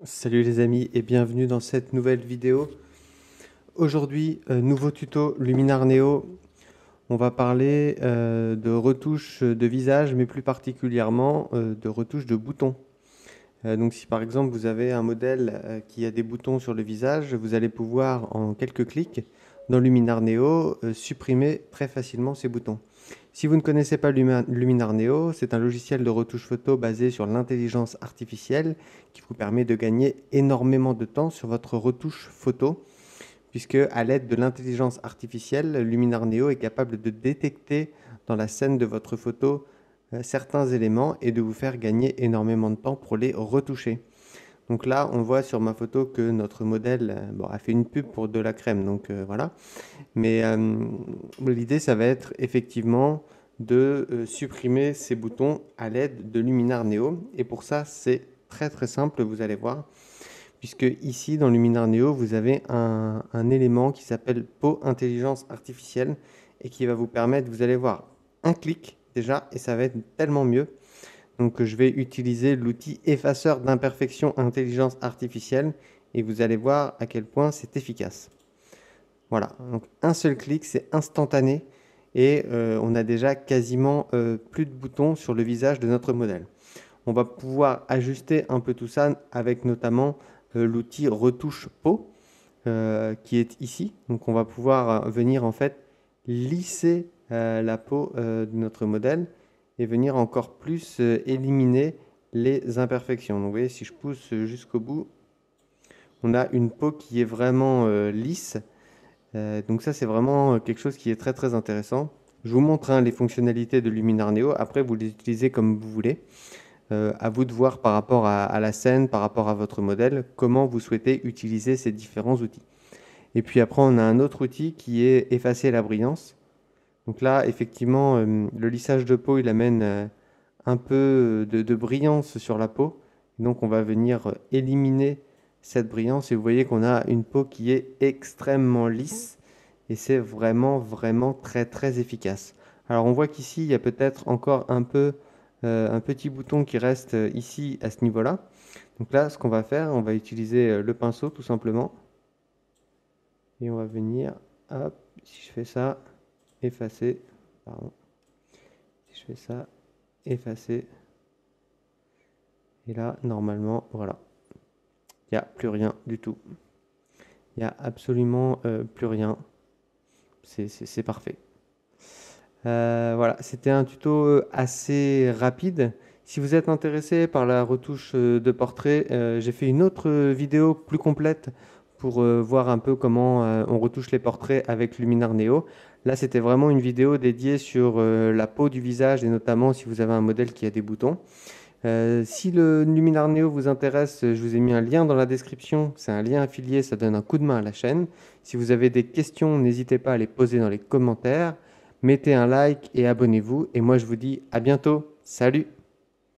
Salut les amis et bienvenue dans cette nouvelle vidéo. Aujourd'hui, nouveau tuto Luminar Neo. On va parler de retouches de visage, mais plus particulièrement de retouches de boutons. Donc si par exemple vous avez un modèle qui a des boutons sur le visage, vous allez pouvoir en quelques clics dans Luminar Neo supprimer très facilement ces boutons. Si vous ne connaissez pas Luminar Neo, c'est un logiciel de retouche photo basé sur l'intelligence artificielle qui vous permet de gagner énormément de temps sur votre retouche photo, puisque à l'aide de l'intelligence artificielle, Luminar Neo est capable de détecter dans la scène de votre photo certains éléments et de vous faire gagner énormément de temps pour les retoucher. Donc là, on voit sur ma photo que notre modèle a fait une pub pour de la crème, donc voilà. Mais l'idée, ça va être effectivement de supprimer ces boutons à l'aide de Luminar Neo. Et pour ça, c'est très très simple, vous allez voir. Puisque ici, dans Luminar Neo, vous avez un élément qui s'appelle Peau Intelligence Artificielle et qui va vous permettre, vous allez voir, un clic déjà, et ça va être tellement mieux. Donc je vais utiliser l'outil effaceur d'imperfection intelligence artificielle et vous allez voir à quel point c'est efficace. Voilà, donc un seul clic, c'est instantané et on a déjà quasiment plus de boutons sur le visage de notre modèle. On va pouvoir ajuster un peu tout ça avec notamment l'outil retouche peau qui est ici. Donc on va pouvoir venir en fait lisser la peau de notre modèle et venir encore plus éliminer les imperfections. Donc vous voyez, si je pousse jusqu'au bout, on a une peau qui est vraiment lisse. Donc ça, c'est vraiment quelque chose qui est très très intéressant. Je vous montre les fonctionnalités de Luminar Neo. Après, vous les utilisez comme vous voulez. À vous de voir par rapport à la scène, par rapport à votre modèle, comment vous souhaitez utiliser ces différents outils. Et puis après, on a un autre outil qui est effacer la brillance. Donc là, effectivement, le lissage de peau, il amène un peu de brillance sur la peau. Donc on va venir éliminer cette brillance et vous voyez qu'on a une peau qui est extrêmement lisse et c'est vraiment vraiment très très efficace. Alors on voit qu'ici il y a peut-être encore un petit bouton qui reste ici à ce niveau-là. Donc là ce qu'on va faire, on va utiliser le pinceau tout simplement et on va venir, hop, si je fais ça, effacer, pardon, si je fais ça, effacer. Et là, normalement, voilà, il n'y a plus rien du tout. Il n'y a absolument plus rien. C'est parfait. Voilà, c'était un tuto assez rapide. Si vous êtes intéressé par la retouche de portrait, j'ai fait une autre vidéo plus complète pour voir un peu comment on retouche les portraits avec Luminar Neo. Là, c'était vraiment une vidéo dédiée sur la peau du visage et notamment si vous avez un modèle qui a des boutons. Si le Luminar Neo vous intéresse, je vous ai mis un lien dans la description. C'est un lien affilié, ça donne un coup de main à la chaîne. Si vous avez des questions, n'hésitez pas à les poser dans les commentaires. Mettez un like et abonnez-vous. Et moi, je vous dis à bientôt. Salut!